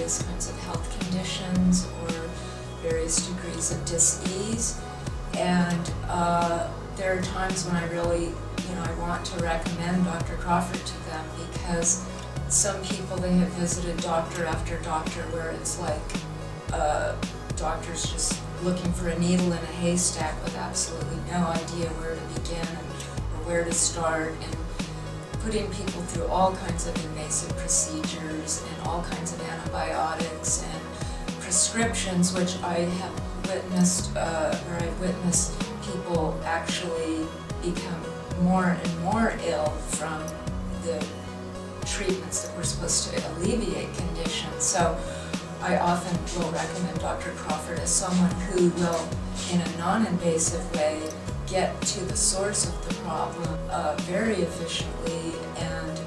various kinds of health conditions or various degrees of dis-ease. And there are times when I really, I want to recommend Dr. Crawford to them, because some people, they have visited doctor after doctor where it's like doctors just looking for a needle in a haystack with absolutely no idea where to begin or where to start, and putting people through all kinds of invasive procedures and all kinds of antibiotics and prescriptions, which I have witnessed, where I've witnessed people actually become more and more ill from the treatments that were supposed to alleviate conditions. So I often will recommend Dr. Crawford as someone who will, in a non-invasive way, get to the source of the problem very efficiently, and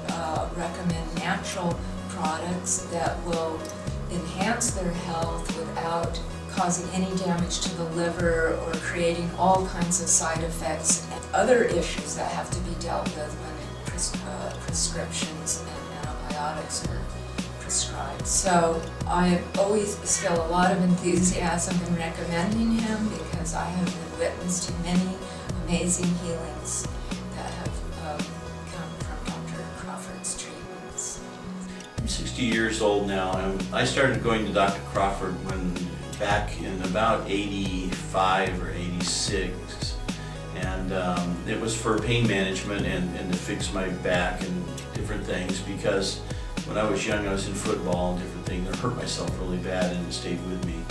recommend natural products that will enhance their health without causing any damage to the liver or creating all kinds of side effects and other issues that have to be dealt with when prescriptions and antibiotics are prescribed. So I always feel a lot of enthusiasm in recommending him, because I have been witness to many amazing healings that have come from Dr. Crawford's treatments. I'm 60 years old now, and I started going to Dr. Crawford back in about 85 or 86, and it was for pain management and to fix my back and different things, because when I was young I was in football and different things. I hurt myself really bad and it stayed with me.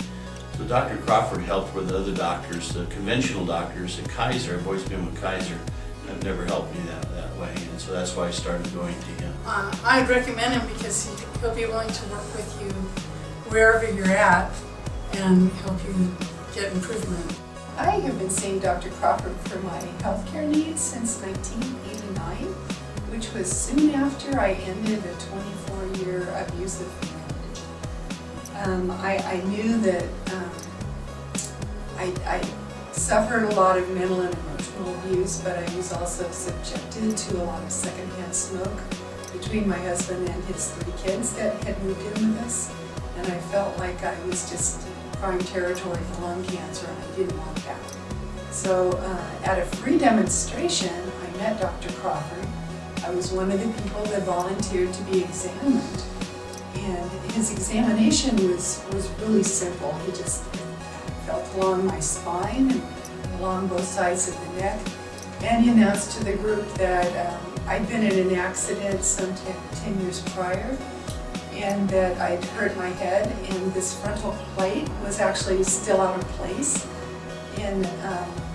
So Dr. Crawford helped with other doctors, the conventional doctors at Kaiser. I've always been with Kaiser, and I've never helped me that way, and so that's why I started going to him. I'd recommend him because he'll be willing to work with you wherever you're at and help you get improvement. I have been seeing Dr. Crawford for my healthcare needs since 1989, which was soon after I ended a 24-year abusive marriage. I knew that I suffered a lot of mental and emotional abuse, but I was also subjected to a lot of secondhand smoke between my husband and his 3 kids that had moved in with us, and I felt like I was just prime territory for lung cancer, and I didn't want that. So at a free demonstration, I met Dr. Crawford. I was one of the people that volunteered to be examined, and his examination was really simple. He just felt along my spine and along both sides of the neck, and he announced to the group that I'd been in an accident some 10 years prior, and that I'd hurt my head, and this frontal plate was actually still out of place. And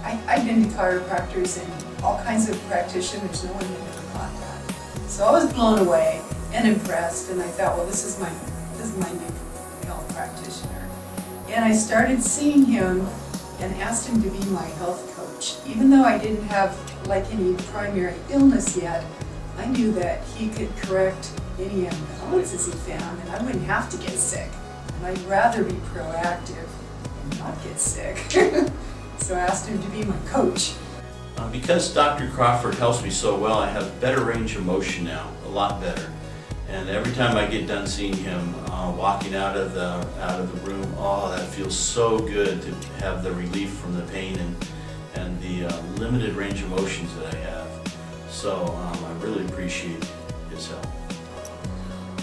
I'd been to chiropractors and all kinds of practitioners. No one had ever caught that. So I was blown away and impressed, and I thought, well, this is my new health practitioner. And I started seeing him and asked him to be my health coach. Even though I didn't have like any primary illness yet, I knew that he could correct any imbalances he found, and I wouldn't have to get sick. And I'd rather be proactive and not get sick. So I asked him to be my coach. Because Dr. Crawford helps me so well, I have better range of motion now, a lot better. And every time I get done seeing him, walking out of the room, oh, that feels so good to have the relief from the pain and the limited range of motions that I have. So I really appreciate his help.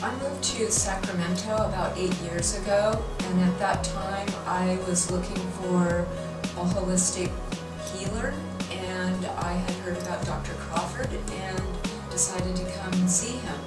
I moved to Sacramento about 8 years ago, and at that time I was looking for a holistic healer, and I had heard about Dr. Crawford and decided to come and see him.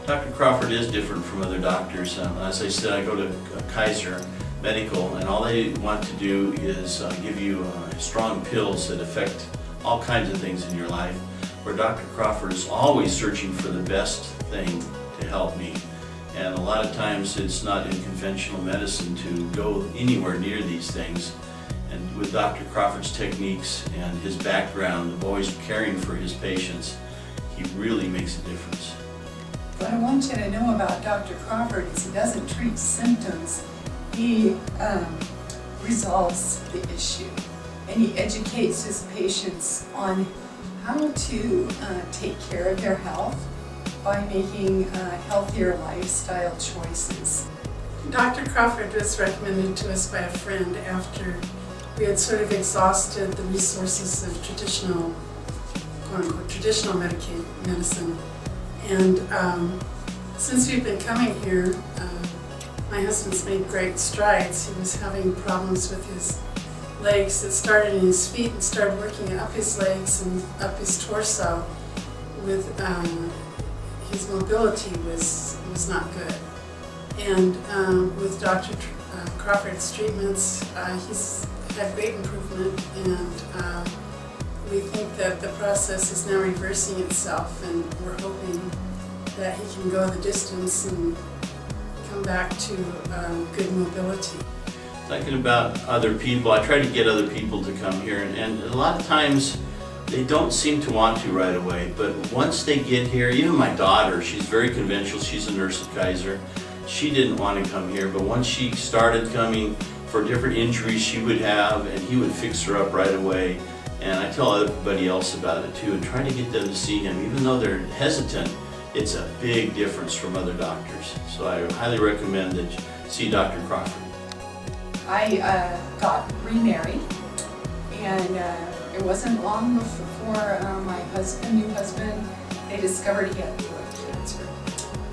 Dr. Crawford is different from other doctors. As I said, I go to Kaiser Medical, and all they want to do is give you strong pills that affect all kinds of things in your life, where Dr. Crawford is always searching for the best thing to help me. And a lot of times it's not in conventional medicine to go anywhere near these things. And with Dr. Crawford's techniques and his background of always caring for his patients, he really makes a difference. What I want you to know about Dr. Crawford is he doesn't treat symptoms, he resolves the issue. And he educates his patients on how to take care of their health by making healthier lifestyle choices. Dr. Crawford was recommended to us by a friend after we had sort of exhausted the resources of traditional, quote-unquote, traditional medicine. And since we've been coming here, my husband's made great strides. He was having problems with his legs. It started in his feet and started working up his legs and up his torso. With his mobility was not good. And with Dr. Crawford's treatments, he's had great improvement, and we think that the process is now reversing itself, and we're hoping that he can go the distance and come back to good mobility. Thinking about other people, I try to get other people to come here, and a lot of times they don't seem to want to right away, but once they get here, even my daughter, she's very conventional, she's a nurse at Kaiser. She didn't want to come here, but once she started coming for different injuries she would have, and he would fix her up right away. And I tell everybody else about it too, and try to get them to see him. Even though they're hesitant, it's a big difference from other doctors. So I highly recommend that you see Dr. Crawford. I got remarried, and it wasn't long before my new husband, they discovered he had throat cancer.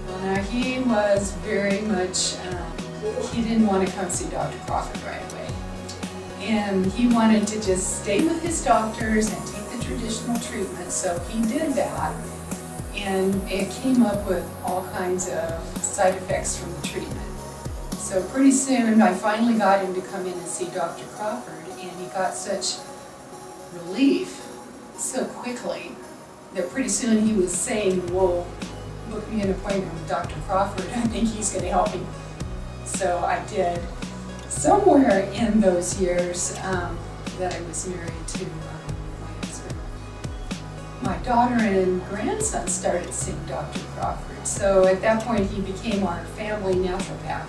Well, now he was very much, he didn't want to come see Dr. Crawford right away. And he wanted to just stay with his doctors and take the traditional treatment, so he did that. And it came up with all kinds of side effects from the treatment. So pretty soon I finally got him to come in and see Dr. Crawford, and he got such relief so quickly that pretty soon he was saying, "Whoa, book me an appointment with Dr. Crawford. I think he's going to help me." So I did. Somewhere in those years that I was married to my husband, my daughter and grandson started seeing Dr. Crawford. So at that point he became our family naturopath.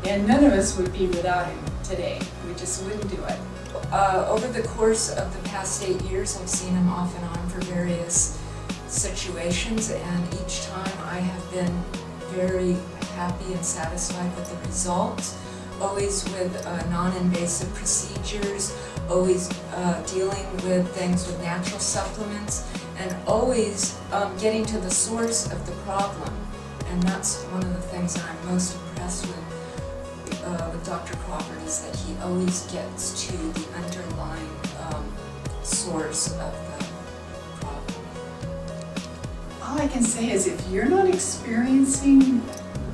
And none of us would be without him today. We just wouldn't do it. Over the course of the past 8 years, I've seen him off and on for various situations, and each time I have been very happy and satisfied with the results. Always with non-invasive procedures, always dealing with things with natural supplements, and always getting to the source of the problem. And that's one of the things that I'm most impressed with Dr. Crawford, is that he always gets to the underlying source of the problem. All I can say is, if you're not experiencing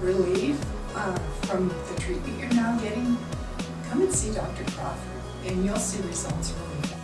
relief from the treatment you're now getting, come and see Dr. Crawford, and you'll see results really fast.